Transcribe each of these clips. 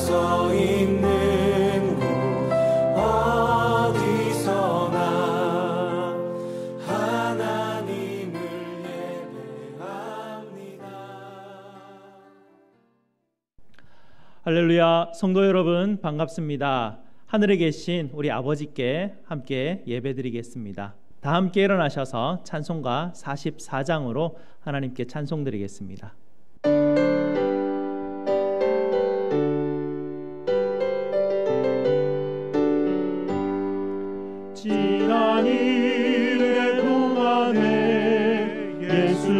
서 있는 곳 어디서나 하나님을 예배합니다. 할렐루야. 성도 여러분 반갑습니다. 하늘에 계신 우리 아버지께 함께 예배드리겠습니다. 다 함께 일어나셔서 찬송가 44장으로 하나님께 찬송드리겠습니다. 지난 일의 동안에 예수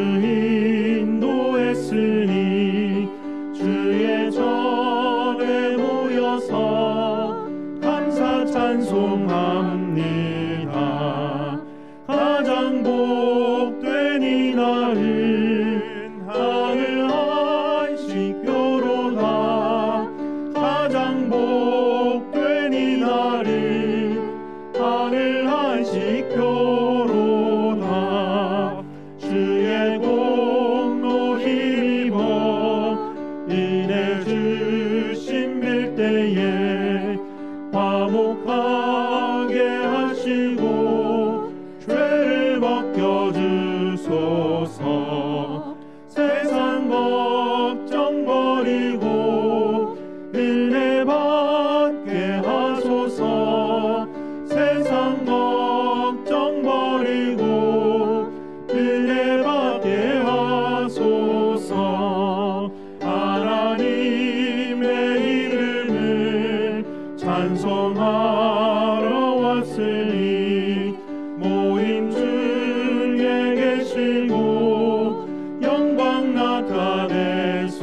인도했으니 주의 전에 모여서 감사 찬송합니다. 가장 복된 이 날은 하늘 안식교로다. 가장 복된 이 날은 하늘 안식교로다. 주의 공로 힘입어 은혜 주심 빌때에 화목하게 하시고 죄를 벗겨주소서. 세상 걱정 버리고 은혜 받게 하소서. 세상 걱정 버리고 은혜 받게 하소서. 하나님의 이름을 찬송하러 왔으니 모임 중에 계시고 영광 나타내소서.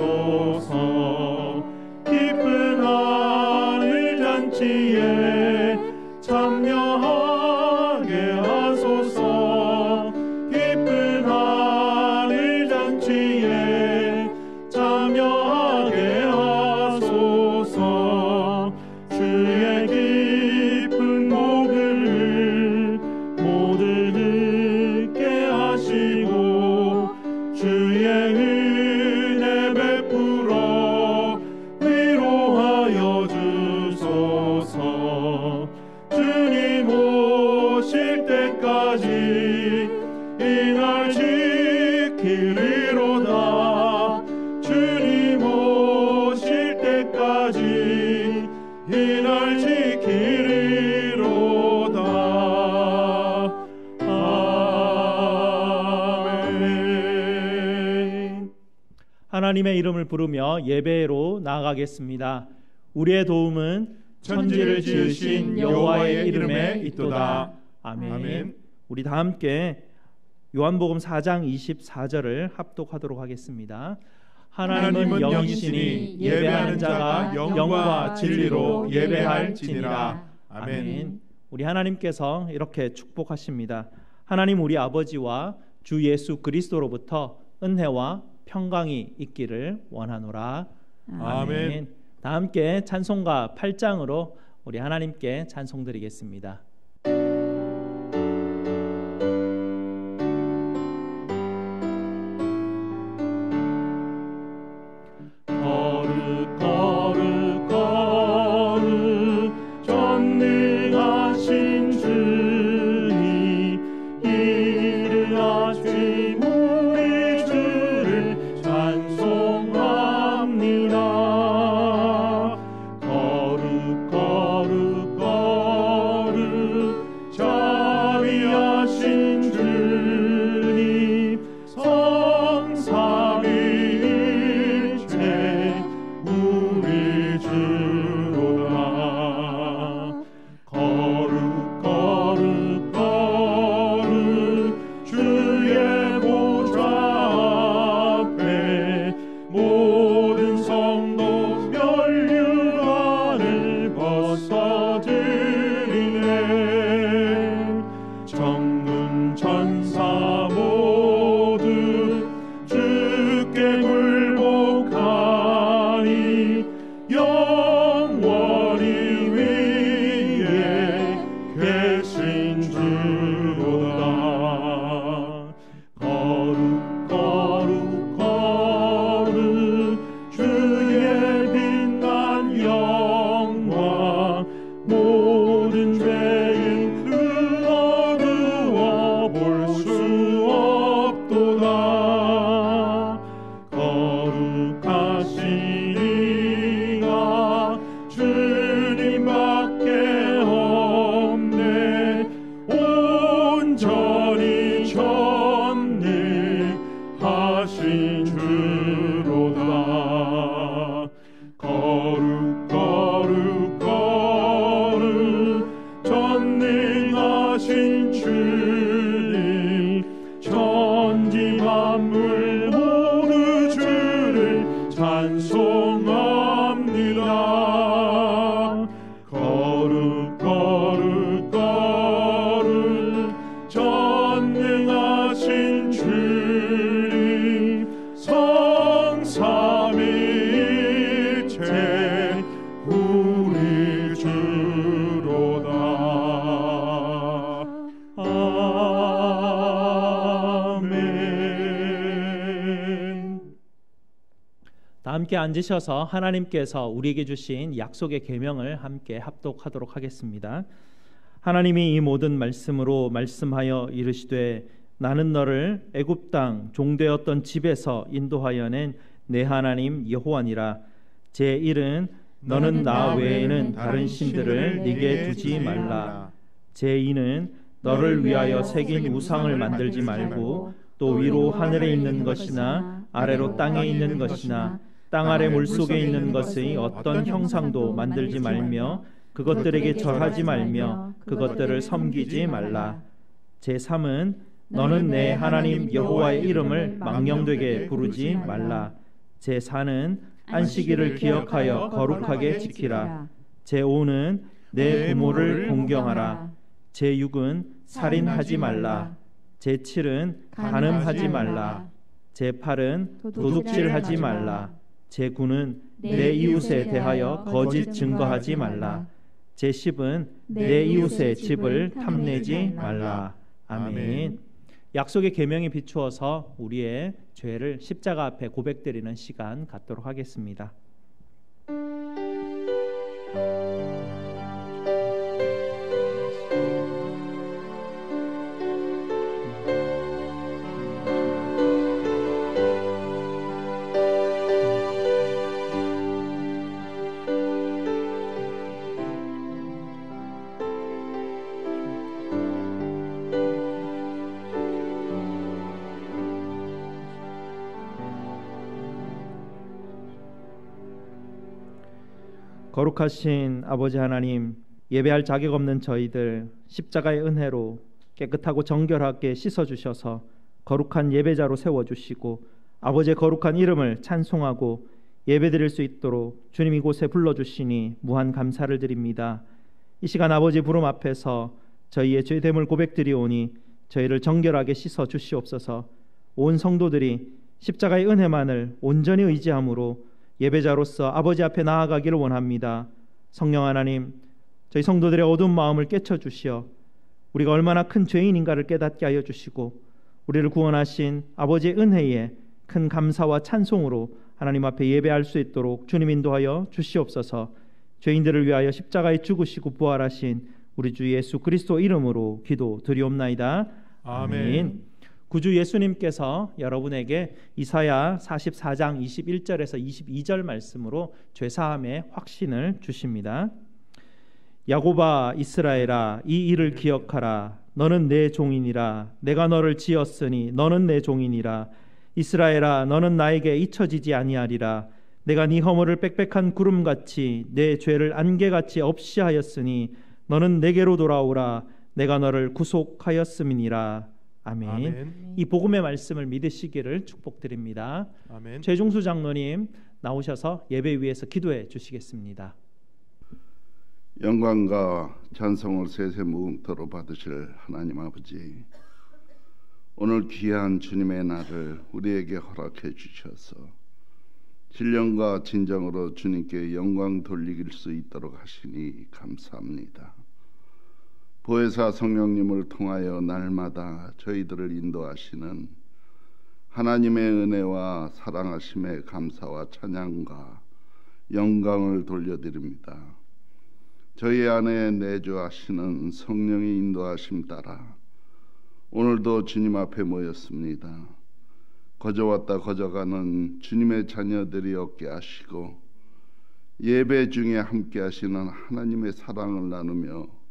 깊은 하늘 잔치에 참여하게 하소서. 깊은 하늘 잔치에 참여하게 하소서. 주의 깊은 복을 모두 듣게 하시고 주의 은혜 베풀어 위로하여 주소서. 주님 오실 때까지 이날 지키리로다. 주님 오실 때까지 이날 지키리로다. 아멘. 하나님의 이름을 부르며 예배로 나아가겠습니다. 우리의 도움은 천지를 지으신 여호와의 이름에 있도다. 아멘. 아멘. 우리 다 함께 요한복음 4장 24절을 합독하도록 하겠습니다. 하나님은 영이시니 예배하는 자가 영과 진리로 예배할지니라. 아멘. 우리 하나님께서 이렇게 축복하십니다. 하나님 우리 아버지와 주 예수 그리스도로부터 은혜와 평강이 있기를 원하노라. 아멘. 다 함께 찬송가 8장으로 우리 하나님께 찬송드리겠습니다. 거룩 거룩 거룩 전능하신 주님 이르하심 우리 주를 찬송합니다. 거룩 거룩 거룩 찬송합니다. 거룩 거룩 거룩 전능하신 주님 성삼위일체 우리 주로다. 아멘. 다 함께 앉으셔서 하나님께서 우리에게 주신 약속의 계명을 함께 합독하도록 하겠습니다. 하나님이 이 모든 말씀으로 말씀하여 이르시되 나는 너를 애굽 땅 종되었던 집에서 인도하여 낸 내 하나님 여호와니라. 제 1은 너는 나 외에는 다른 신들을 네게 두지 말라. 제 2는 너를 위하여 새긴 우상을 만들지 말고 또 위로 하늘에 있는 것이나 아래로 땅에 있는 것이나 땅 아래 물속에 있는 것의 어떤 형상도 만들지 말며 그것들에게 절하지 말며 그것들을 섬기지 말라. 제 3은 너는 내 하나님 여호와의 이름을 망령되게 부르지 말라. 제 4는 안식일을 기억하여 거룩하게 지키라. 제 5는 내 부모를 공경하라. 제 6은 살인하지 말라. 제 7은 간음하지 말라. 제 8은 도둑질하지 말라. 제 9는 내 이웃에 대하여 거짓 증거하지 말라. 제 10은 내 이웃의 집을 탐내지 말라. 아멘. 약속의 계명에 비추어서 우리의 죄를 십자가 앞에 고백드리는 시간 갖도록 하겠습니다. 거룩하신 아버지 하나님, 예배할 자격 없는 저희들 십자가의 은혜로 깨끗하고 정결하게 씻어주셔서 거룩한 예배자로 세워주시고 아버지의 거룩한 이름을 찬송하고 예배드릴 수 있도록 주님 이곳에 불러주시니 무한 감사를 드립니다. 이 시간 아버지 부름 앞에서 저희의 죄됨을 고백드리오니 저희를 정결하게 씻어주시옵소서. 온 성도들이 십자가의 은혜만을 온전히 의지함으로 예배자로서 아버지 앞에 나아가기를 원합니다. 성령 하나님, 저희 성도들의 어두운 마음을 깨쳐주시어 우리가 얼마나 큰 죄인인가를 깨닫게 하여 주시고 우리를 구원하신 아버지의 은혜에 큰 감사와 찬송으로 하나님 앞에 예배할 수 있도록 주님 인도하여 주시옵소서. 죄인들을 위하여 십자가에 죽으시고 부활하신 우리 주 예수 그리스도 이름으로 기도드리옵나이다. 아멘. 구주 예수님께서 여러분에게 이사야 44장 21절에서 22절 말씀으로 죄사함의 확신을 주십니다. 야곱아 이스라엘아 이 일을 기억하라. 너는 내 종이니라. 내가 너를 지었으니 너는 내 종이니라. 이스라엘아 너는 나에게 잊혀지지 아니하리라. 내가 네 허물을 빽빽한 구름같이 내 죄를 안개같이 없이 하였으니 너는 내게로 돌아오라. 내가 너를 구속하였음이니라. 아멘. 아멘. 이 복음의 말씀을 믿으시기를 축복드립니다. 아멘. 최중수 장로님 나오셔서 예배 위에서 기도해 주시겠습니다. 영광과 찬송을 세세무음토로 받으실 하나님 아버지, 오늘 귀한 주님의 날을 우리에게 허락해 주셔서 신령과 진정으로 주님께 영광 돌리길 수 있도록 하시니 감사합니다. 보혜사 성령님을 통하여 날마다 저희들을 인도하시는 하나님의 은혜와 사랑하심에 감사와 찬양과 영광을 돌려드립니다. 저희 안에 내주하시는 성령의 인도하심 따라 오늘도 주님 앞에 모였습니다. 거저왔다 거저가는 주님의 자녀들이 얻게 하시고 예배 중에 함께 하시는 하나님의 사랑을 나누며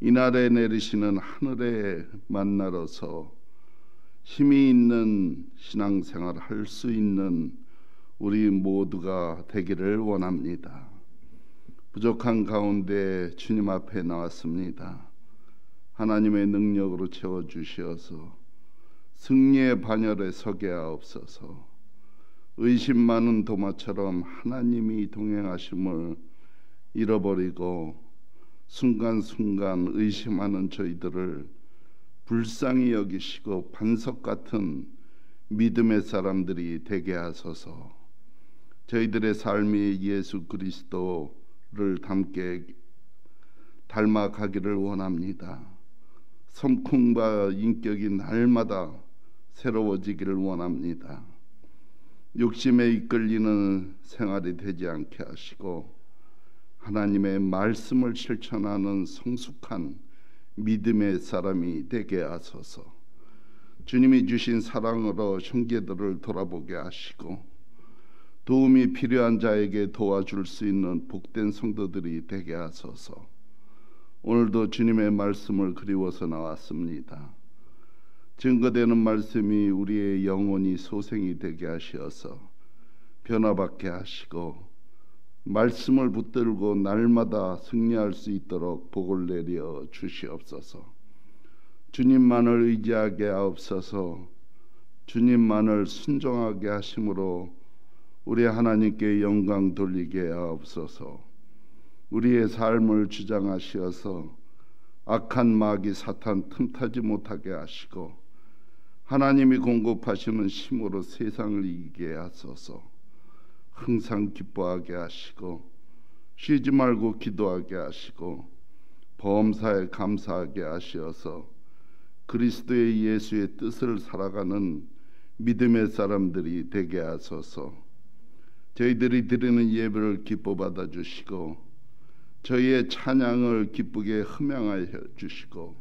이날에 내리시는 하늘의 만나러서 힘이 있는 신앙생활을 할 수 있는 우리 모두가 되기를 원합니다. 부족한 가운데 주님 앞에 나왔습니다. 하나님의 능력으로 채워주시어서 승리의 반열에 서게 하옵소서. 의심 많은 도마처럼 하나님이 동행하심을 잃어버리고 순간순간 의심하는 저희들을 불쌍히 여기시고 반석 같은 믿음의 사람들이 되게 하소서. 저희들의 삶이 예수 그리스도를 닮아가기를 원합니다. 성품과 인격이 날마다 새로워지기를 원합니다. 욕심에 이끌리는 생활이 되지 않게 하시고 하나님의 말씀을 실천하는 성숙한 믿음의 사람이 되게 하소서. 주님이 주신 사랑으로 형제들을 돌아보게 하시고 도움이 필요한 자에게 도와줄 수 있는 복된 성도들이 되게 하소서. 오늘도 주님의 말씀을 그리워서 나왔습니다. 증거되는 말씀이 우리의 영혼이 소생이 되게 하시어서 변화받게 하시고 말씀을 붙들고 날마다 승리할 수 있도록 복을 내려 주시옵소서. 주님만을 의지하게 하옵소서. 주님만을 순종하게 하심으로 우리 하나님께 영광 돌리게 하옵소서. 우리의 삶을 주장하시어서 악한 마귀 사탄 틈타지 못하게 하시고 하나님이 공급하시는 힘으로 세상을 이기게 하소서. 항상 기뻐하게 하시고 쉬지 말고 기도하게 하시고 범사에 감사하게 하시어서 그리스도의 예수의 뜻을 살아가는 믿음의 사람들이 되게 하소서. 저희들이 드리는 예배를 기뻐 받아 주시고 저희의 찬양을 기쁘게 흠양하여 주시고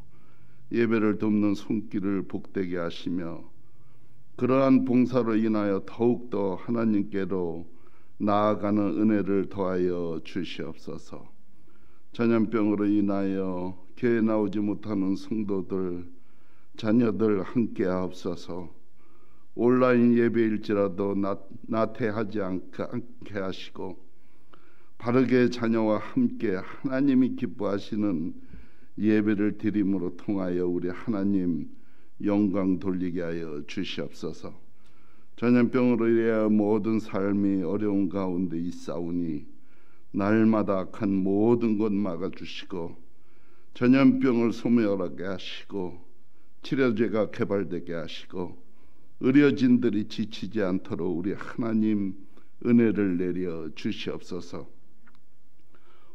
예배를 돕는 손길을 복되게 하시며 그러한 봉사로 인하여 더욱더 하나님께로 나아가는 은혜를 더하여 주시옵소서. 전염병으로 인하여 교회 나오지 못하는 성도들 자녀들 함께 하옵소서. 온라인 예배일지라도 나태하지 않게 하시고 바르게 자녀와 함께 하나님이 기뻐하시는 예배를 드림으로 통하여 우리 하나님 영광 돌리게 하여 주시옵소서. 전염병으로 인하여 모든 삶이 어려운 가운데 있사오니 날마다 악한 모든 것 막아주시고 전염병을 소멸하게 하시고 치료제가 개발되게 하시고 의료진들이 지치지 않도록 우리 하나님 은혜를 내려 주시옵소서.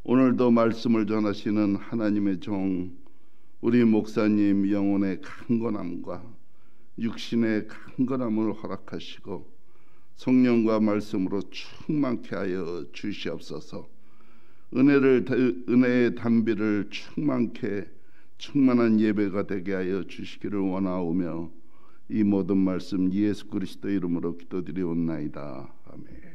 오늘도 말씀을 전하시는 하나님의 종 우리 목사님 영혼의 강건함과 육신의 강건함을 허락하시고 성령과 말씀으로 충만케 하여 주시옵소서. 은혜의 담비를 충만한 예배가 되게 하여 주시기를 원하오며 이 모든 말씀 예수 그리스도 이름으로 기도드리옵나이다. 아멘.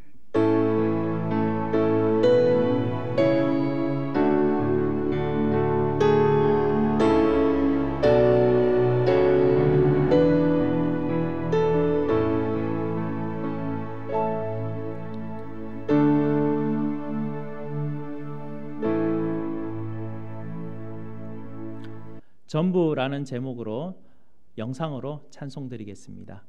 전부라는 제목으로 영상으로 찬송드리겠습니다.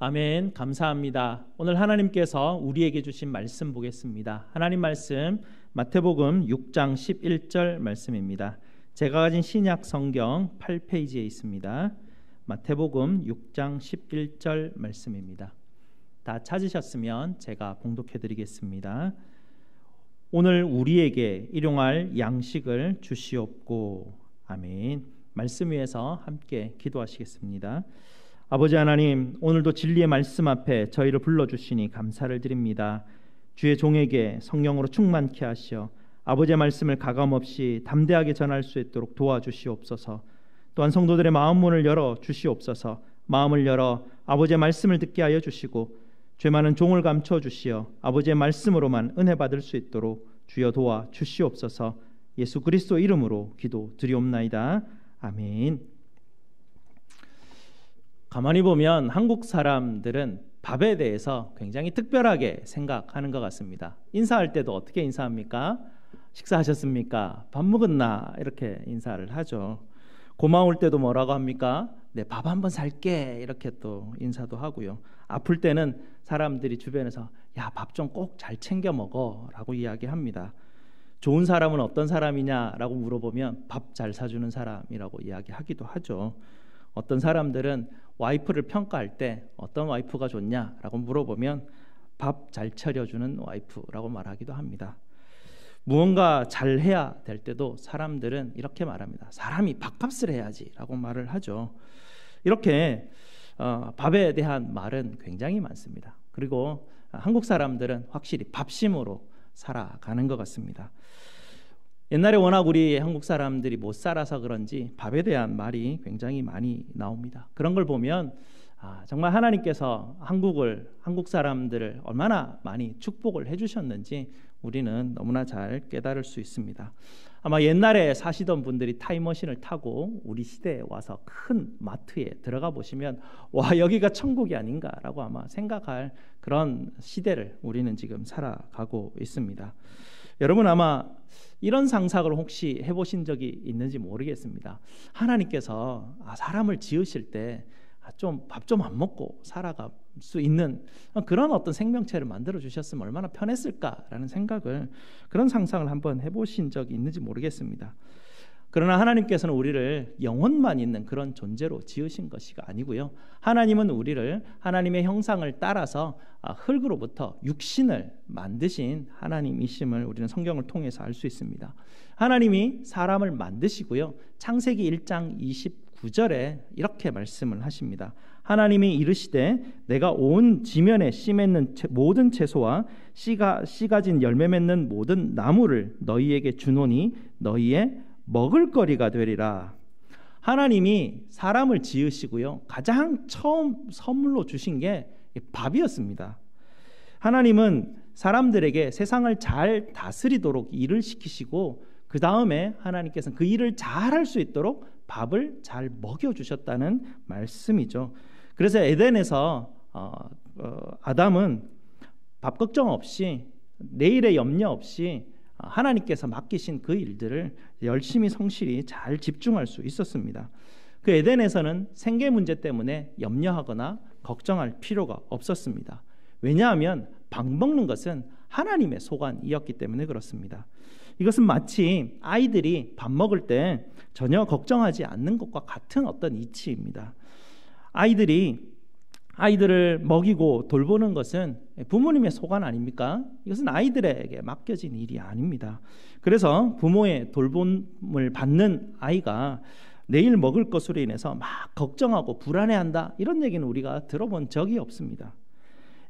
아멘. 감사합니다. 오늘 하나님께서 우리에게 주신 말씀 보겠습니다. 하나님 말씀 마태복음 6장 11절 말씀입니다. 제가 가진 신약 성경 8페이지에 있습니다. 마태복음 6장 11절 말씀입니다. 다 찾으셨으면 제가 봉독해 드리겠습니다. 오늘 우리에게 일용할 양식을 주시옵고. 아멘. 말씀 위에서 함께 기도하시겠습니다. 아버지 하나님, 오늘도 진리의 말씀 앞에 저희를 불러주시니 감사를 드립니다. 주의 종에게 성령으로 충만케 하시어 아버지의 말씀을 가감없이 담대하게 전할 수 있도록 도와주시옵소서. 또한 성도들의 마음 문을 열어 주시옵소서. 마음을 열어 아버지의 말씀을 듣게 하여 주시고 죄 많은 종을 감춰 주시어 아버지의 말씀으로만 은혜 받을 수 있도록 주여 도와 주시옵소서. 예수 그리스도 이름으로 기도 드리옵나이다. 아멘. 가만히 보면 한국 사람들은 밥에 대해서 굉장히 특별하게 생각하는 것 같습니다. 인사할 때도 어떻게 인사합니까? 식사하셨습니까? 밥 먹었나? 이렇게 인사를 하죠. 고마울 때도 뭐라고 합니까? 네, 밥 한번 살게, 이렇게 또 인사도 하고요. 아플 때는 사람들이 주변에서 야, 밥 좀 꼭 잘 챙겨 먹어 라고 이야기합니다. 좋은 사람은 어떤 사람이냐라고 물어보면 밥 잘 사주는 사람이라고 이야기하기도 하죠. 어떤 사람들은 와이프를 평가할 때 어떤 와이프가 좋냐라고 물어보면 밥 잘 차려주는 와이프라고 말하기도 합니다. 무언가 잘해야 될 때도 사람들은 이렇게 말합니다. 사람이 밥값을 해야지라고 말을 하죠. 이렇게 밥에 대한 말은 굉장히 많습니다. 그리고 한국 사람들은 확실히 밥심으로 살아가는 것 같습니다. 옛날에 워낙 우리 한국 사람들이 못 살아서 그런지 밥에 대한 말이 굉장히 많이 나옵니다. 그런 걸 보면 정말 하나님께서 한국 사람들을 얼마나 많이 축복을 해주셨는지 우리는 너무나 잘 깨달을 수 있습니다. 아마 옛날에 사시던 분들이 타임머신을 타고 우리 시대에 와서 큰 마트에 들어가 보시면 와, 여기가 천국이 아닌가라고 아마 생각할 그런 시대를 우리는 지금 살아가고 있습니다. 여러분 아마 이런 상상을 혹시 해보신 적이 있는지 모르겠습니다. 하나님께서 사람을 지으실 때 좀 밥 좀 안 먹고 살아갈 수 있는 그런 어떤 생명체를 만들어 주셨으면 얼마나 편했을까라는 그런 상상을 한번 해보신 적이 있는지 모르겠습니다. 그러나 하나님께서는 우리를 영혼만 있는 그런 존재로 지으신 것이 아니고요. 하나님은 우리를 하나님의 형상을 따라서 흙으로부터 육신을 만드신 하나님이심을 우리는 성경을 통해서 알 수 있습니다. 하나님이 사람을 만드시고요. 창세기 1장 29절에 이렇게 말씀을 하십니다. 하나님이 이르시되 내가 온 지면에 씨 맺는 모든 채소와 씨 가진 열매 맺는 모든 나무를 너희에게 주노니 너희의 먹을거리가 되리라. 하나님이 사람을 지으시고요. 가장 처음 선물로 주신 게 밥이었습니다. 하나님은 사람들에게 세상을 잘 다스리도록 일을 시키시고 그 다음에 하나님께서는 그 일을 잘할 수 있도록 밥을 잘 먹여주셨다는 말씀이죠. 그래서 에덴에서 아담은 밥 걱정 없이 내일의 염려 없이 하나님께서 맡기신 그 일들을 열심히 성실히 잘 집중할 수 있었습니다. 그 에덴에서는 생계 문제 때문에 염려하거나 걱정할 필요가 없었습니다. 왜냐하면 밥 먹는 것은 하나님의 소관이었기 때문에 그렇습니다. 이것은 마치 아이들이 밥 먹을 때 전혀 걱정하지 않는 것과 같은 어떤 이치입니다. 아이들을 먹이고 돌보는 것은 부모님의 소관 아닙니까? 이것은 아이들에게 맡겨진 일이 아닙니다. 그래서 부모의 돌봄을 받는 아이가 내일 먹을 것으로 인해서 막 걱정하고 불안해한다, 이런 얘기는 우리가 들어본 적이 없습니다.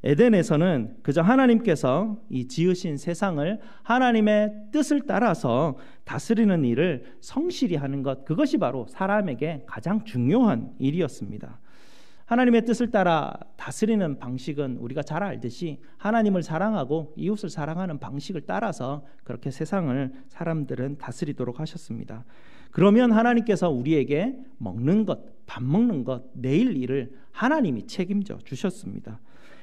에덴에서는 그저 하나님께서 이 지으신 세상을 하나님의 뜻을 따라서 다스리는 일을 성실히 하는 것, 그것이 바로 사람에게 가장 중요한 일이었습니다. 하나님의 뜻을 따라 다스리는 방식은 우리가 잘 알듯이 하나님을 사랑하고 이웃을 사랑하는 방식을 따라서 그렇게 세상을 사람들은 다스리도록 하셨습니다. 그러면 하나님께서 우리에게 먹는 것, 밥 먹는 것, 내일 일을 하나님이 책임져 주셨습니다.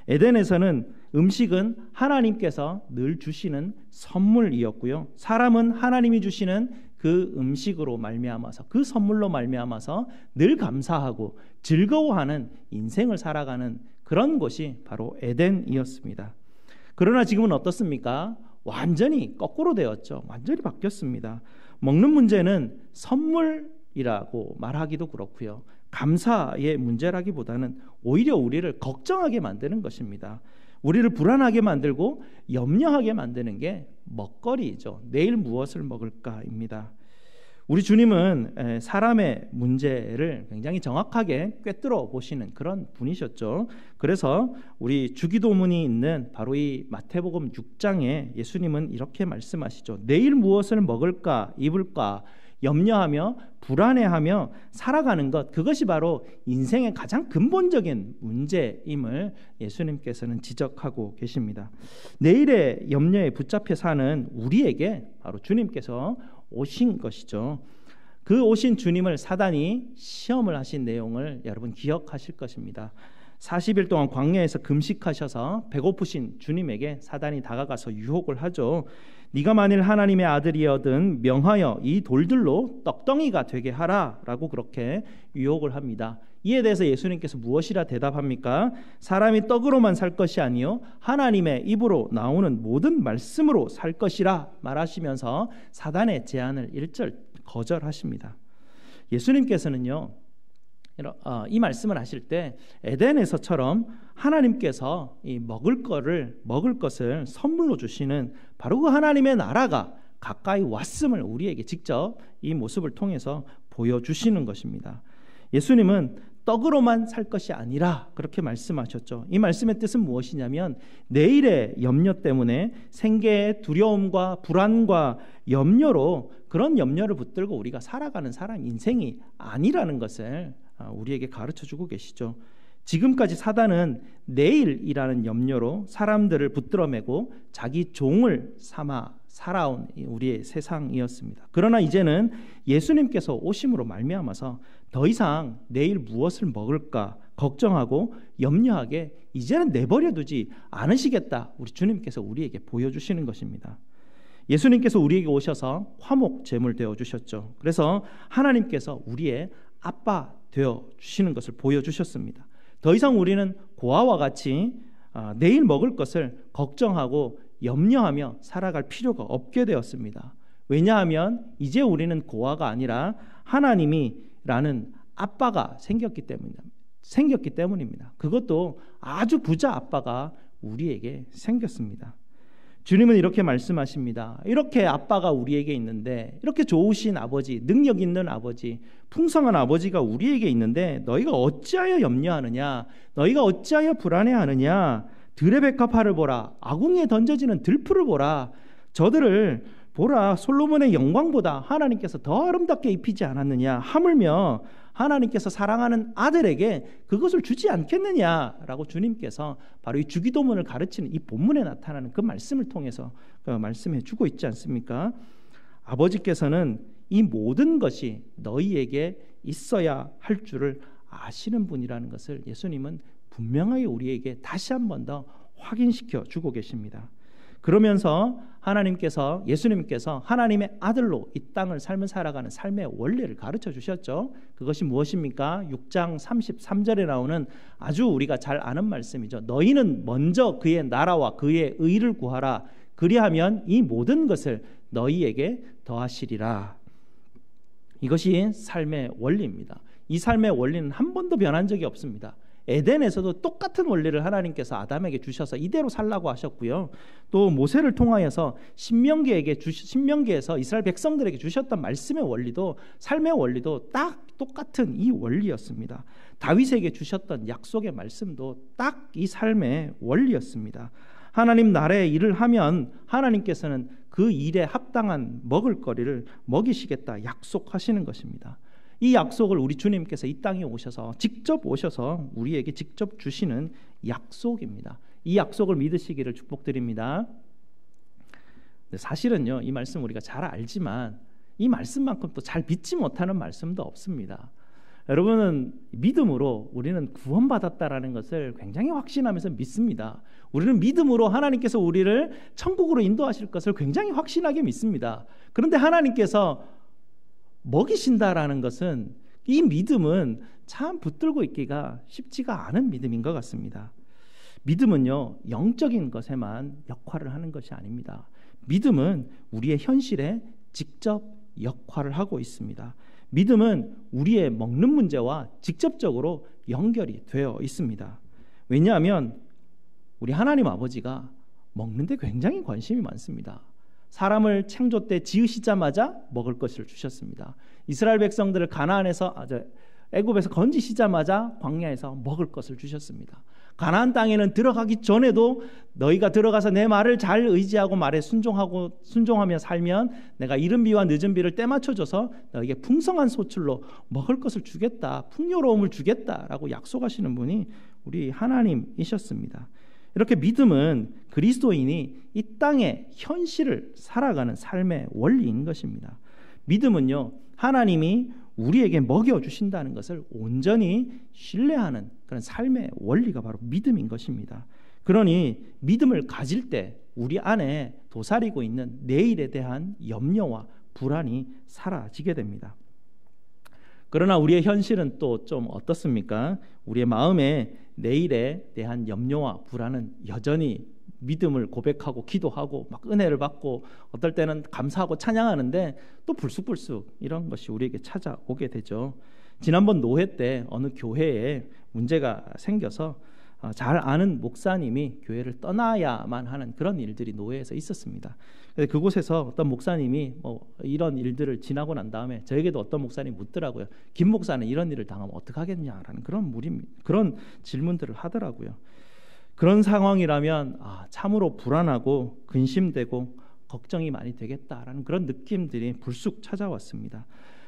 에덴에서는 음식은 하나님께서 늘 주시는 선물이었고요. 사람은 하나님이 주시는 그 음식으로 말미암아서, 그 선물로 말미암아서 늘 감사하고 즐거워하는 인생을 살아가는 그런 곳이 바로 에덴이었습니다. 그러나 지금은 어떻습니까? 완전히 거꾸로 되었죠. 완전히 바뀌었습니다. 먹는 문제는 선물이라고 말하기도 그렇고요. 감사의 문제라기보다는 오히려 우리를 걱정하게 만드는 것입니다. 우리를 불안하게 만들고 염려하게 만드는 게 먹거리이죠. 내일 무엇을 먹을까입니다. 우리 주님은 사람의 문제를 굉장히 정확하게 꿰뚫어 보시는 그런 분이셨죠. 그래서 우리 주기도문이 있는 바로 이 마태복음 6장에 예수님은 이렇게 말씀하시죠. 내일 무엇을 먹을까 입을까 염려하며 불안해하며 살아가는 것, 그것이 바로 인생의 가장 근본적인 문제임을 예수님께서는 지적하고 계십니다. 내일의 염려에 붙잡혀 사는 우리에게 바로 주님께서 오신 것이죠. 그 오신 주님을 사단이 시험을 하신 내용을 여러분 기억하실 것입니다. 40일 동안 광야에서 금식하셔서 배고프신 주님에게 사단이 다가가서 유혹을 하죠. 네가 만일 하나님의 아들이여든 명하여 이 돌들로 떡덩이가 되게 하라 라고 그렇게 유혹을 합니다. 이에 대해서 예수님께서 무엇이라 대답합니까? 사람이 떡으로만 살 것이 아니요 하나님의 입으로 나오는 모든 말씀으로 살 것이라 말하시면서 사단의 제안을 일절 거절하십니다. 예수님께서는요 이 말씀을 하실 때 에덴에서처럼 하나님께서 이 먹을 것을 선물로 주시는 바로 그 하나님의 나라가 가까이 왔음을 우리에게 직접 이 모습을 통해서 보여주시는 것입니다. 예수님은 떡으로만 살 것이 아니라 그렇게 말씀하셨죠. 이 말씀의 뜻은 무엇이냐면 내일의 염려 때문에 생계의 두려움과 불안과 염려로 그런 염려를 붙들고 우리가 살아가는 사람 인생이 아니라는 것을 우리에게 가르쳐주고 계시죠. 지금까지 사단은 내일이라는 염려로 사람들을 붙들어매고 자기 종을 삼아 살아온 우리의 세상이었습니다. 그러나 이제는 예수님께서 오심으로 말미암아서 더 이상 내일 무엇을 먹을까 걱정하고 염려하게 이제는 내버려두지 않으시겠다. 우리 주님께서 우리에게 보여주시는 것입니다. 예수님께서 우리에게 오셔서 화목 제물 되어 주셨죠. 그래서 하나님께서 우리의 아빠 되어 주시는 것을 보여주셨습니다. 더 이상 우리는 고아와 같이 내일 먹을 것을 걱정하고 염려하며 살아갈 필요가 없게 되었습니다. 왜냐하면 이제 우리는 고아가 아니라 하나님이라는 아빠가 생겼기 때문입니다. 그것도 아주 부자 아빠가 우리에게 생겼습니다. 주님은 이렇게 말씀하십니다. 이렇게 아빠가 우리에게 있는데, 이렇게 좋으신 아버지, 능력 있는 아버지, 풍성한 아버지가 우리에게 있는데 너희가 어찌하여 염려하느냐, 너희가 어찌하여 불안해하느냐. 들의 백합화를 보라, 아궁이에 던져지는 들풀을 보라, 저들을 보라, 솔로몬의 영광보다 하나님께서 더 아름답게 입히지 않았느냐. 하물며 하나님께서 사랑하는 아들에게 그것을 주지 않겠느냐라고 주님께서 바로 이 주기도문을 가르치는 이 본문에 나타나는 그 말씀을 통해서 말씀해 주고 있지 않습니까? 아버지께서는 이 모든 것이 너희에게 있어야 할 줄을 아시는 분이라는 것을 예수님은 분명하게 우리에게 다시 한 번 더 확인시켜 주고 계십니다. 그러면서 예수님께서 하나님의 아들로 이 땅을 삶을 살아가는 삶의 원리를 가르쳐 주셨죠. 그것이 무엇입니까? 6장 33절에 나오는 아주 우리가 잘 아는 말씀이죠. 너희는 먼저 그의 나라와 그의 의를 구하라. 그리하면 이 모든 것을 너희에게 더하시리라. 이것이 삶의 원리입니다. 이 삶의 원리는 한 번도 변한 적이 없습니다. 에덴에서도 똑같은 원리를 하나님께서 아담에게 주셔서 이대로 살라고 하셨고요. 또 모세를 통하여서 신명기에서 이스라엘 백성들에게 주셨던 말씀의 원리도, 삶의 원리도 딱 똑같은 이 원리였습니다. 다윗에게 주셨던 약속의 말씀도 딱 이 삶의 원리였습니다. 하나님 나라의 일을 하면 하나님께서는 그 일에 합당한 먹을거리를 먹이시겠다 약속하시는 것입니다. 이 약속을 우리 주님께서 이 땅에 직접 오셔서 우리에게 직접 주시는 약속입니다. 이 약속을 믿으시기를 축복드립니다. 사실은요, 이 말씀 우리가 잘 알지만 이 말씀만큼 또 잘 믿지 못하는 말씀도 없습니다. 여러분은 믿음으로 우리는 구원받았다라는 것을 굉장히 확신하면서 믿습니다. 우리는 믿음으로 하나님께서 우리를 천국으로 인도하실 것을 굉장히 확신하게 믿습니다. 그런데 하나님께서 먹이신다라는 것은, 이 믿음은 참 붙들고 있기가 쉽지가 않은 믿음인 것 같습니다. 믿음은요, 영적인 것에만 역할을 하는 것이 아닙니다. 믿음은 우리의 현실에 직접 역할을 하고 있습니다. 믿음은 우리의 먹는 문제와 직접적으로 연결이 되어 있습니다. 왜냐하면 우리 하나님 아버지가 먹는 데 굉장히 관심이 많습니다. 사람을 창조 때 지으시자마자 먹을 것을 주셨습니다. 이스라엘 백성들을 애굽에서 건지시자마자 광야에서 먹을 것을 주셨습니다. 가나안 땅에는 들어가기 전에도 너희가 들어가서 내 말을 잘 의지하고 말에 순종하며 살면 내가 이른 비와 늦은 비를 때 맞춰줘서 너에게 풍성한 소출로 먹을 것을 주겠다, 풍요로움을 주겠다라고 약속하시는 분이 우리 하나님이셨습니다. 이렇게 믿음은 그리스도인이 이 땅의 현실을 살아가는 삶의 원리인 것입니다. 믿음은요, 하나님이 우리에게 먹여주신다는 것을 온전히 신뢰하는 그런 삶의 원리가 바로 믿음인 것입니다. 그러니 믿음을 가질 때 우리 안에 도사리고 있는 내일에 대한 염려와 불안이 사라지게 됩니다. 그러나 우리의 현실은 또 좀 어떻습니까? 우리의 마음에 내일에 대한 염려와 불안은 여전히 믿음을 고백하고 기도하고 막 은혜를 받고 어떨 때는 감사하고 찬양하는데 또 불쑥불쑥 이런 것이 우리에게 찾아오게 되죠. 지난번 노회 때 어느 교회에 문제가 생겨서 잘 아는 목사님이 교회를 떠나야만 하는 그런 일들이 노회에서 있었습니다. 그곳에서 어떤 목사님이 이런 일들을 지나고 난 다음에 저에게도 어떤 목사님이 묻더라고요. 김 목사는 이런 일을 당하면 어떡하겠냐라는 그런 질문들을 하더라고요. 그런 상황이라면 참으로 불안하고 근심되고 걱정이 많이 되겠다라는 그런 느낌들이 불쑥 찾아왔습니다.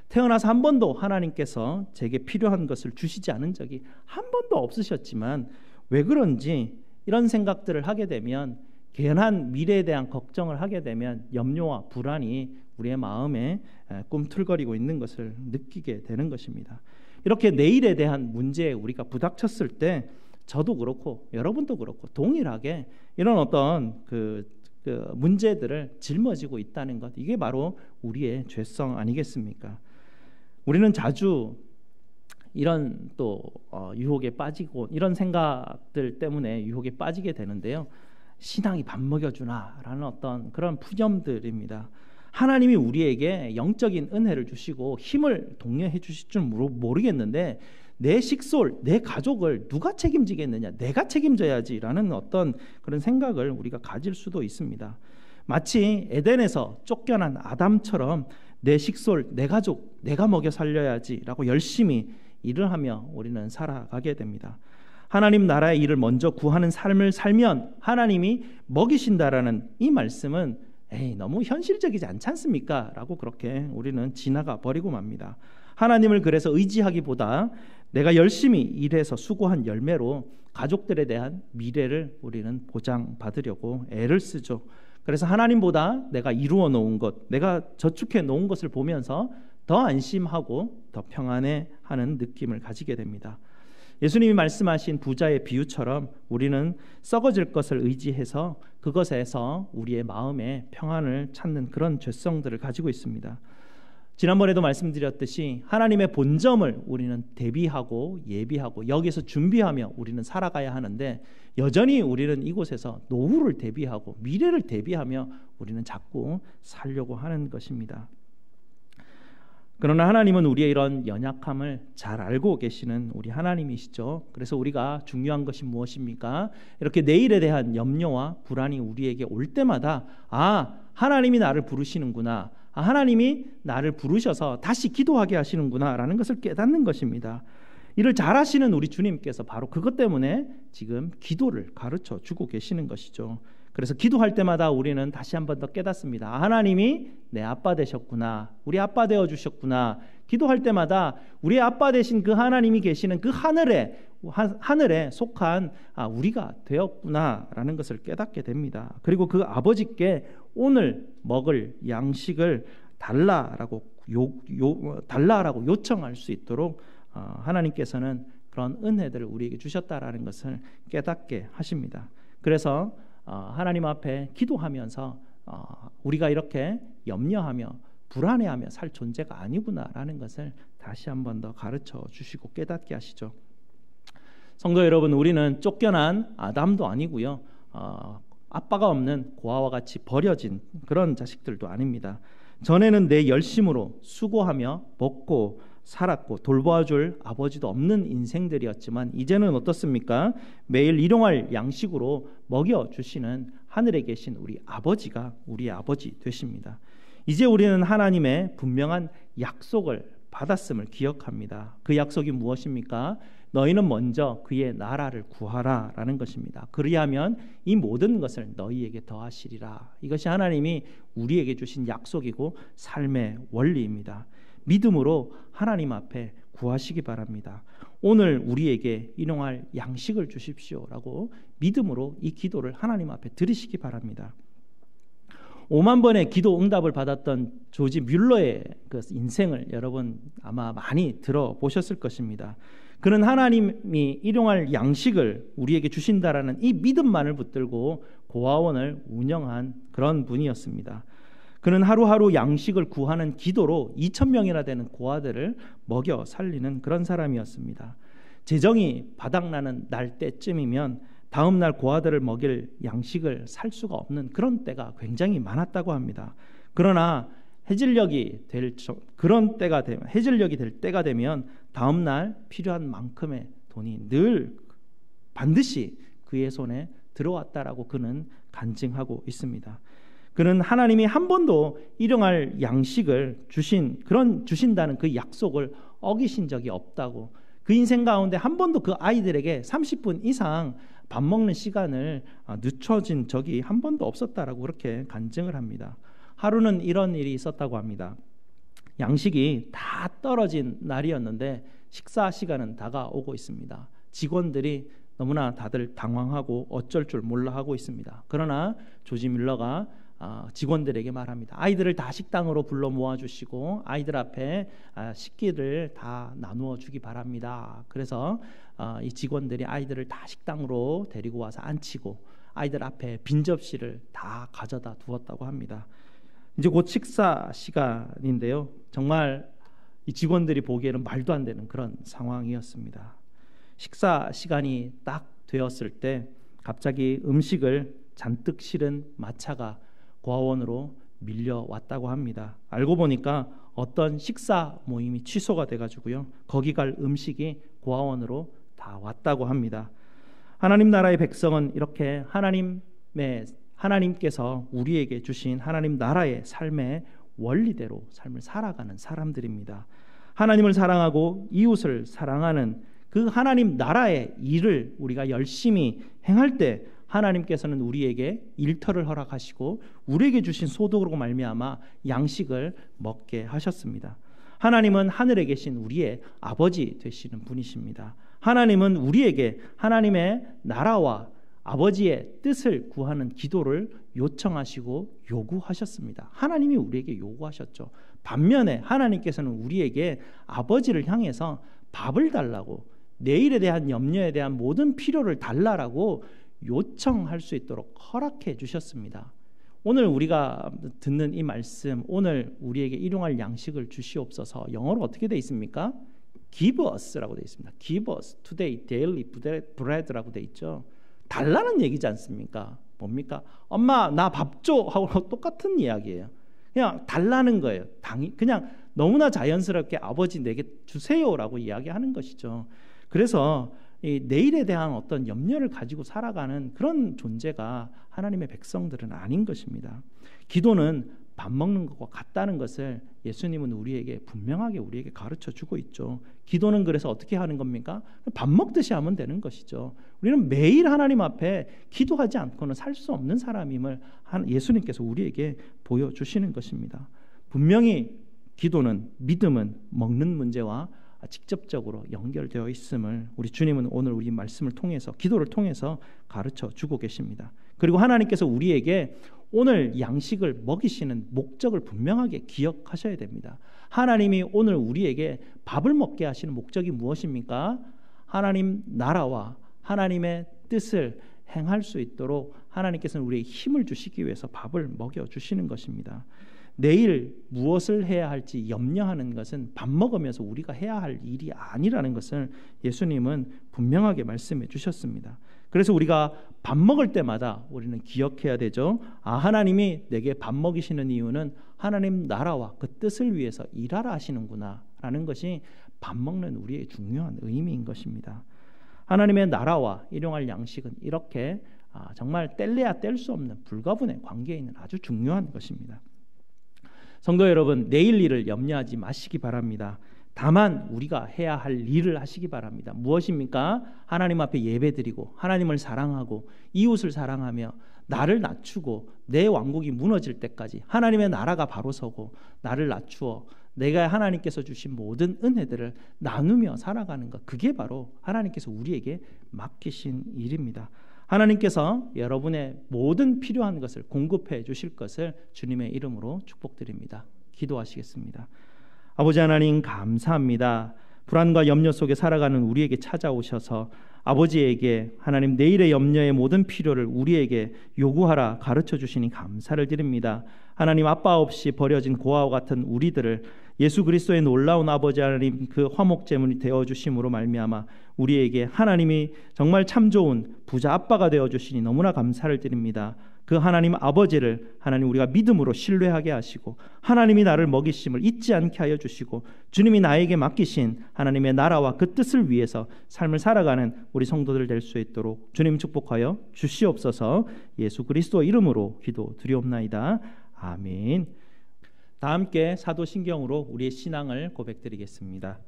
태어나서 한 번도 하나님께서 제게 필요한 것을 주시지 않은 적이 한 번도 없으셨지만 왜 그런지 이런 생각들을 하게 되면, 괜한 미래에 대한 걱정을 하게 되면 염려와 불안이 우리의 마음에 꿈틀거리고 있는 것을 느끼게 되는 것입니다. 이렇게 내일에 대한 문제에 우리가 부닥쳤을 때 저도 그렇고 여러분도 그렇고 동일하게 이런 어떤 그 문제들을 짊어지고 있다는 것, 이게 바로 우리의 죄성 아니겠습니까? 우리는 자주 이런 또 유혹에 빠지고 이런 생각들 때문에 유혹에 빠지게 되는데요. 신앙이 밥 먹여주나라는 어떤 그런 푸념들입니다. 하나님이 우리에게 영적인 은혜를 주시고 힘을 독려해 주실 줄 모르겠는데 내 식솔, 내 가족을 누가 책임지겠느냐, 내가 책임져야지라는 어떤 그런 생각을 우리가 가질 수도 있습니다. 마치 에덴에서 쫓겨난 아담처럼 내 식솔, 내 가족, 내가 먹여 살려야지라고 열심히 일을 하며 우리는 살아가게 됩니다. 하나님 나라의 일을 먼저 구하는 삶을 살면 하나님이 먹이신다라는 이 말씀은 너무 현실적이지 않지 않습니까? 라고 그렇게 우리는 지나가 버리고 맙니다. 하나님을 그래서 의지하기보다 내가 열심히 일해서 수고한 열매로 가족들에 대한 미래를 우리는 보장받으려고 애를 쓰죠. 그래서 하나님보다 내가 이루어 놓은 것, 내가 저축해 놓은 것을 보면서 더 안심하고 더 평안해하는 느낌을 가지게 됩니다. 예수님이 말씀하신 부자의 비유처럼 우리는 썩어질 것을 의지해서 그것에서 우리의 마음에 평안을 찾는 그런 죄성들을 가지고 있습니다. 지난번에도 말씀드렸듯이 하나님의 본점을 우리는 대비하고 예비하고 여기서 준비하며 우리는 살아가야 하는데 여전히 우리는 이곳에서 노후를 대비하고 미래를 대비하며 우리는 자꾸 살려고 하는 것입니다. 그러나 하나님은 우리의 이런 연약함을 잘 알고 계시는 우리 하나님이시죠. 그래서 우리가 중요한 것이 무엇입니까? 이렇게 내일에 대한 염려와 불안이 우리에게 올 때마다 하나님이 나를 부르시는구나, 하나님이 나를 부르셔서 다시 기도하게 하시는구나 라는 것을 깨닫는 것입니다. 이를 잘 하시는 우리 주님께서 바로 그것 때문에 지금 기도를 가르쳐 주고 계시는 것이죠. 그래서 기도할 때마다 우리는 다시 한 번 더 깨닫습니다. 하나님이 내 아빠 되셨구나, 우리 아빠 되어주셨구나. 기도할 때마다 우리 아빠 되신 그 하나님이 계시는 그 하늘에 속한 우리가 되었구나라는 것을 깨닫게 됩니다. 그리고 그 아버지께 오늘 먹을 양식을 달라라고 요청할 수 있도록 하나님께서는 그런 은혜들을 우리에게 주셨다라는 것을 깨닫게 하십니다. 그래서 하나님 앞에 기도하면서 우리가 이렇게 염려하며 불안해하며 살 존재가 아니구나라는 것을 다시 한 번 더 가르쳐 주시고 깨닫게 하시죠. 성도 여러분, 우리는 쫓겨난 아담도 아니고요. 아빠가 없는 고아와 같이 버려진 그런 자식들도 아닙니다. 전에는 내 열심으로 수고하며 먹고 살았고 돌보아줄 아버지도 없는 인생들이었지만 이제는 어떻습니까? 매일 일용할 양식으로 먹여주시는 하늘에 계신 우리 아버지가 우리의 아버지 되십니다. 이제 우리는 하나님의 분명한 약속을 받았음을 기억합니다. 그 약속이 무엇입니까? 너희는 먼저 그의 나라를 구하라 라는 것입니다. 그리하면 이 모든 것을 너희에게 더하시리라. 이것이 하나님이 우리에게 주신 약속이고 삶의 원리입니다. 믿음으로 하나님 앞에 구하시기 바랍니다. 오늘 우리에게 일용할 양식을 주십시오라고 믿음으로 이 기도를 하나님 앞에 드리시기 바랍니다. 5만 번의 기도 응답을 받았던 조지 뮬러의 그 인생을 여러분 아마 많이 들어보셨을 것입니다. 그는 하나님이 일용할 양식을 우리에게 주신다라는 이 믿음만을 붙들고 고아원을 운영한 그런 분이었습니다. 그는 하루하루 양식을 구하는 기도로 2,000명이나 되는 고아들을 먹여 살리는 그런 사람이었습니다. 재정이 바닥나는 날 때쯤이면 다음 날 고아들을 먹일 양식을 살 수가 없는 그런 때가 굉장히 많았다고 합니다. 그러나 해질녘이 될 때가 되면 다음 날 필요한 만큼의 돈이 늘 반드시 그의 손에 들어왔다라고 그는 간증하고 있습니다. 그는 하나님이 한 번도 일용할 양식을 주신다는 그 약속을 어기신 적이 없다고, 그 인생 가운데 한 번도 그 아이들에게 30분 이상 밥 먹는 시간을 늦춰진 적이 한 번도 없었다라고 그렇게 간증을 합니다. 하루는 이런 일이 있었다고 합니다. 양식이 다 떨어진 날이었는데 식사 시간은 다가오고 있습니다. 직원들이 너무나 다들 당황하고 어쩔 줄 몰라 하고 있습니다. 그러나 조지 뮬러가 직원들에게 말합니다. 아이들을 다 식당으로 불러 모아주시고 아이들 앞에 식기를 다 나누어 주기 바랍니다. 그래서 이 직원들이 아이들을 다 식당으로 데리고 와서 앉히고 아이들 앞에 빈 접시를 다 가져다 두었다고 합니다. 이제 곧 식사 시간인데요. 정말 이 직원들이 보기에는 말도 안 되는 그런 상황이었습니다. 식사 시간이 딱 되었을 때 갑자기 음식을 잔뜩 실은 마차가 고아원으로 밀려왔다고 합니다. 알고 보니까 어떤 식사 모임이 취소가 돼가지고요. 거기 갈 음식이 고아원으로 다 왔다고 합니다. 하나님 나라의 백성은 이렇게 하나님께서 우리에게 주신 하나님 나라의 삶의 원리대로 삶을 살아가는 사람들입니다. 하나님을 사랑하고 이웃을 사랑하는 그 하나님 나라의 일을 우리가 열심히 행할 때 하나님께서는 우리에게 일터를 허락하시고 우리에게 주신 소득으로 말미암아 양식을 먹게 하셨습니다. 하나님은 하늘에 계신 우리의 아버지 되시는 분이십니다. 하나님은 우리에게 하나님의 나라와 아버지의 뜻을 구하는 기도를 요청하시고 요구하셨습니다. 하나님이 우리에게 요구하셨죠. 반면에 하나님께서는 우리에게 아버지를 향해서 밥을 달라고, 내일에 대한 염려에 대한 모든 필요를 달라라고 요청할 수 있도록 허락해 주셨습니다. 오늘 우리가 듣는 이 말씀, 오늘 우리에게 일용할 양식을 주시옵소서, 영어로 어떻게 되어 있습니까? Give us라고 되어 있습니다. Give us today daily bread라고 되어 있죠. 달라는 얘기지 않습니까? 뭡니까? 엄마 나 밥 줘 하고 똑같은 이야기예요. 그냥 달라는 거예요. 그냥 너무나 자연스럽게 아버지 내게 주세요라고 이야기하는 것이죠. 그래서 이 내일에 대한 어떤 염려를 가지고 살아가는 그런 존재가 하나님의 백성들은 아닌 것입니다. 기도는 밥 먹는 것과 같다는 것을 예수님은 우리에게 분명하게 우리에게 가르쳐 주고 있죠. 기도는 그래서 어떻게 하는 겁니까? 밥 먹듯이 하면 되는 것이죠. 우리는 매일 하나님 앞에 기도하지 않고는 살 수 없는 사람임을 예수님께서 우리에게 보여주시는 것입니다. 분명히 기도는, 믿음은 먹는 문제와 직접적으로 연결되어 있음을 우리 주님은 오늘 우리 말씀을 통해서, 기도를 통해서 가르쳐 주고 계십니다. 그리고 하나님께서 우리에게 오늘 양식을 먹이시는 목적을 분명하게 기억하셔야 됩니다. 하나님이 오늘 우리에게 밥을 먹게 하시는 목적이 무엇입니까? 하나님 나라와 하나님의 뜻을 행할 수 있도록 하나님께서는 우리에게 힘을 주시기 위해서 밥을 먹여주시는 것입니다. 내일 무엇을 해야 할지 염려하는 것은 밥 먹으면서 우리가 해야 할 일이 아니라는 것을 예수님은 분명하게 말씀해 주셨습니다. 그래서 우리가 밥 먹을 때마다 우리는 기억해야 되죠. 하나님이 내게 밥 먹이시는 이유는 하나님 나라와 그 뜻을 위해서 일하라 하시는구나 라는 것이 밥 먹는 우리의 중요한 의미인 것입니다. 하나님의 나라와 일용할 양식은 이렇게 정말 뗄래야 뗄 수 없는 불가분의 관계에 있는 아주 중요한 것입니다. 성도 여러분, 내일 일을 염려하지 마시기 바랍니다. 다만 우리가 해야 할 일을 하시기 바랍니다. 무엇입니까? 하나님 앞에 예배드리고 하나님을 사랑하고 이웃을 사랑하며 나를 낮추고 내 왕국이 무너질 때까지 하나님의 나라가 바로 서고 나를 낮추어 내가 하나님께서 주신 모든 은혜들을 나누며 살아가는 것, 그게 바로 하나님께서 우리에게 맡기신 일입니다. 하나님께서 여러분의 모든 필요한 것을 공급해 주실 것을 주님의 이름으로 축복드립니다. 기도하시겠습니다. 아버지 하나님, 감사합니다. 불안과 염려 속에 살아가는 우리에게 찾아오셔서 아버지에게 하나님 내일의 염려의 모든 필요를 우리에게 요구하라 가르쳐 주시니 감사를 드립니다. 하나님, 아빠 없이 버려진 고아와 같은 우리들을 예수 그리스도의 놀라운 아버지 하나님 그 화목제물이 되어주심으로 말미암아 우리에게 하나님이 정말 참 좋은 부자 아빠가 되어주시니 너무나 감사를 드립니다. 그 하나님 아버지를 하나님 우리가 믿음으로 신뢰하게 하시고 하나님이 나를 먹이심을 잊지 않게 하여 주시고 주님이 나에게 맡기신 하나님의 나라와 그 뜻을 위해서 삶을 살아가는 우리 성도들 될 수 있도록 주님 축복하여 주시옵소서. 예수 그리스도 이름으로 기도드리옵나이다. 아멘. 다 함께 사도신경으로 우리의 신앙을 고백드리겠습니다.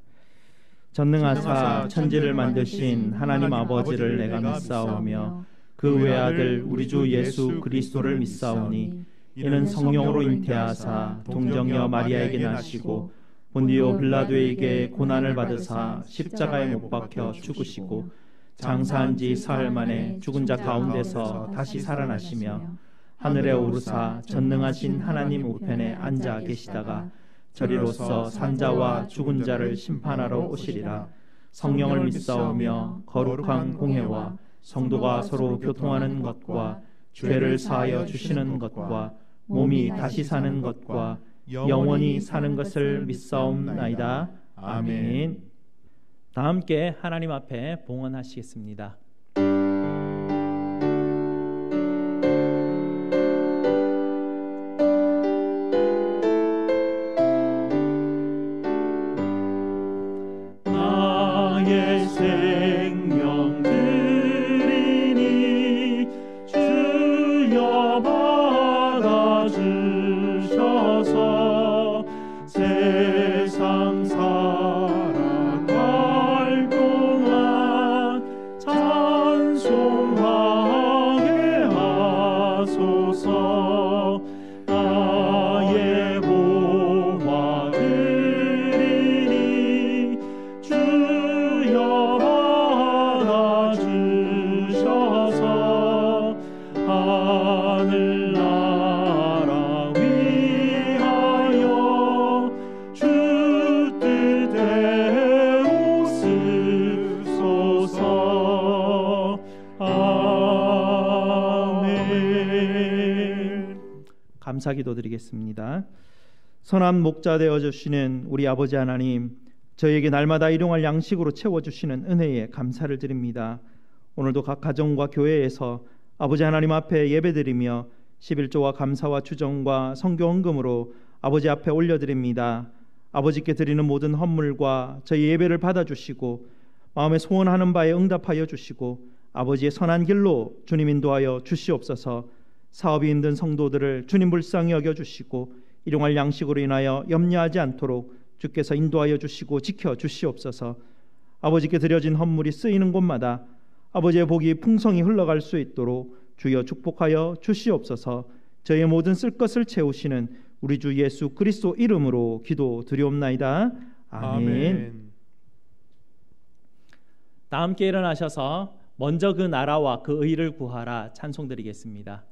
전능하사 천지를 만드신 하나님 아버지를 내가 믿사오며 그 외아들 우리 주 예수 그리스도를 믿사오니 이는 성령으로 잉태하사 동정녀 마리아에게 나시고 본디오 빌라도에게 고난을 받으사 십자가에 못 박혀 죽으시고 장사한 지 사흘 만에 죽은 자 가운데서 다시 살아나시며 하늘에 오르사 전능하신 하나님 우편에 앉아 계시다가 저리로서 산자와 죽은 자를 심판하러 오시리라. 성령을 믿사오며 거룩한 공회와 성도가 서로 교통하는 것과 죄를 사하여 주시는 것과 몸이 다시 사는 것과 영원히 사는 것을 믿사옵나이다. 아멘. 다 함께 하나님 앞에 봉헌하시겠습니다. 감사기도 드리겠습니다. 선한 목자 되어 주시는 우리 아버지 하나님, 저희에게 날마다 일용할 양식으로 채워 주시는 은혜에 감사를 드립니다. 오늘도 각 가정과 교회에서 아버지 하나님 앞에 예배드리며 11조와 감사와 주정과 성교 헌금으로 아버지 앞에 올려드립니다. 아버지께 드리는 모든 헌물과 저희 예배를 받아주시고 마음에 소원하는 바에 응답하여 주시고 아버지의 선한 길로 주님 인도하여 주시옵소서. 사업이 힘든 성도들을 주님 불쌍히 여겨주시고 일용할 양식으로 인하여 염려하지 않도록 주께서 인도하여 주시고 지켜 주시옵소서. 아버지께 드려진 헌물이 쓰이는 곳마다 아버지의 복이 풍성히 흘러갈 수 있도록 주여 축복하여 주시옵소서. 저희의 모든 쓸 것을 채우시는 우리 주 예수 그리스도 이름으로 기도드리옵나이다. 아멘. 다 함께 일어나셔서 먼저 그 나라와 그 의를 구하라 찬송드리겠습니다.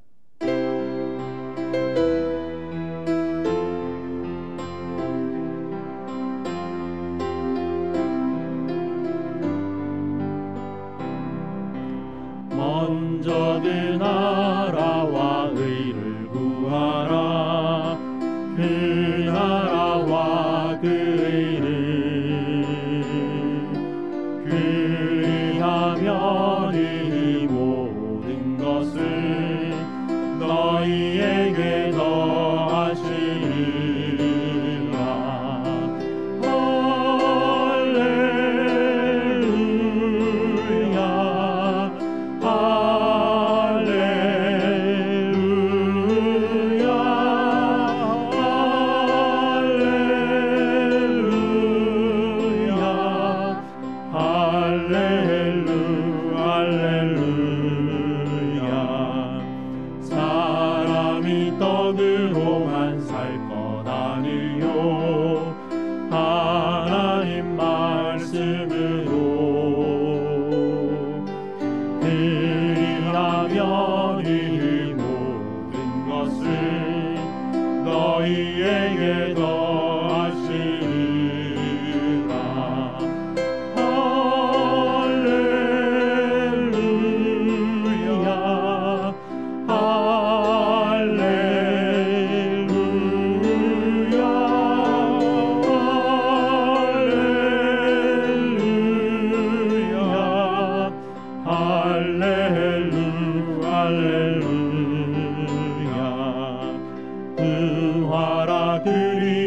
먼저 그 나라와 의를 구하라. 그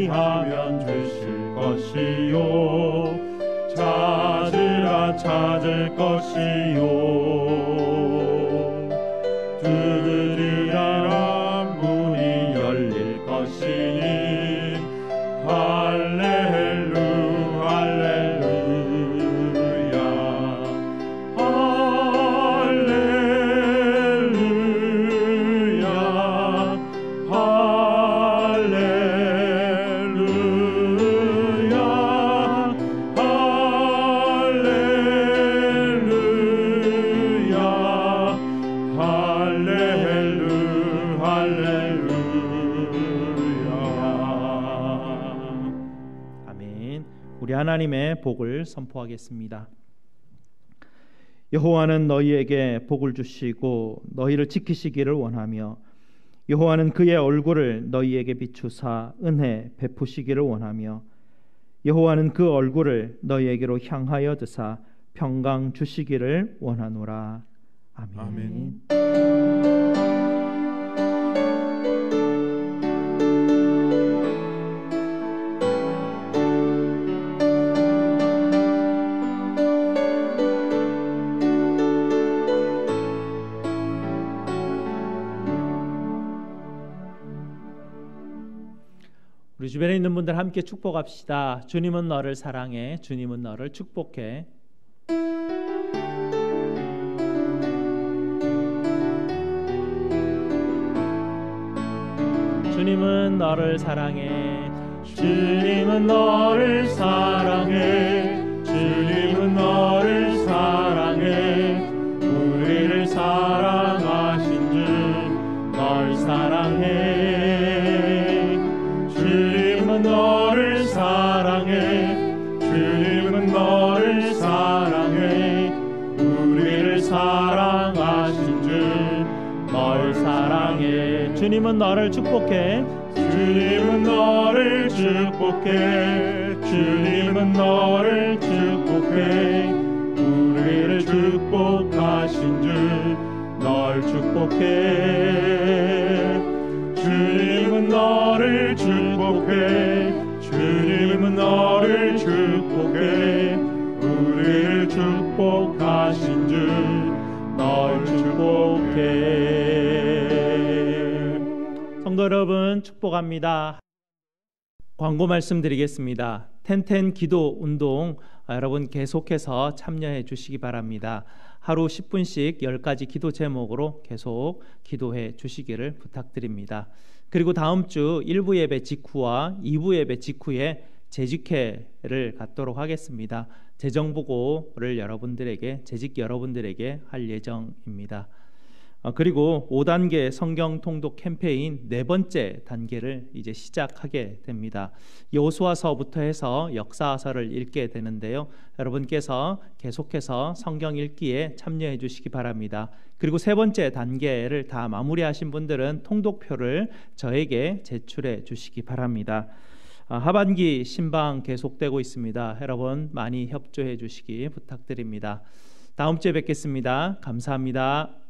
문의하면 주실 것이요 찾으라 찾을 것이요 두드리라 문이 열릴 것이니 할렐루야 할렐루야 우리 하나님의 복을 선포하겠습니다. 여호와는 너희에게 복을 주시고 너희를 지키시기를 원하며 여호와는 그의 얼굴을 너희에게 비추사 은혜 베푸시기를 원하며 여호와는 그 얼굴을 너희에게로 향하여 드사 평강 주시기를 원하노라. 아멘. 아멘. 우리 주변에 있는 분들 함께 축복합시다. 주님은 너를 사랑해. 주님은 너를 축복해. 주님은 너를 사랑해. 주님은 너를 사랑해. 주님은 너를 사랑해. 우리를 사랑하신 주 널 사랑해. 주님은 너를 사랑해. 주님은 너를 사랑해. 우리를 사랑하신 주 널 사랑해. 주님은 너를 축복해. 주님은 너를 축복해. 주님은 너를 축복해. 우리를 축복하신 주 널 축복해. 주님은 너를 축복해. 주님은 너를 축복해. 우리를 축복하신 주 널 축복해. 성도 여러분 축복합니다. 광고 말씀드리겠습니다. 텐텐 기도 운동 여러분 계속해서 참여해 주시기 바랍니다. 하루 10분씩 10가지 기도 제목으로 계속 기도해 주시기를 부탁드립니다. 그리고 다음 주 1부 예배 직후와 2부 예배 직후에 재직회를 갖도록 하겠습니다. 재정보고를 재직 여러분들에게 할 예정입니다. 그리고 5단계 성경 통독 캠페인 네 번째 단계를 이제 시작하게 됩니다. 여호수아서부터 해서 역사서를 읽게 되는데요. 여러분께서 계속해서 성경 읽기에 참여해 주시기 바랍니다. 그리고 세 번째 단계를 다 마무리하신 분들은 통독표를 저에게 제출해 주시기 바랍니다. 하반기 신방 계속되고 있습니다. 여러분 많이 협조해 주시기 부탁드립니다. 다음 주에 뵙겠습니다. 감사합니다.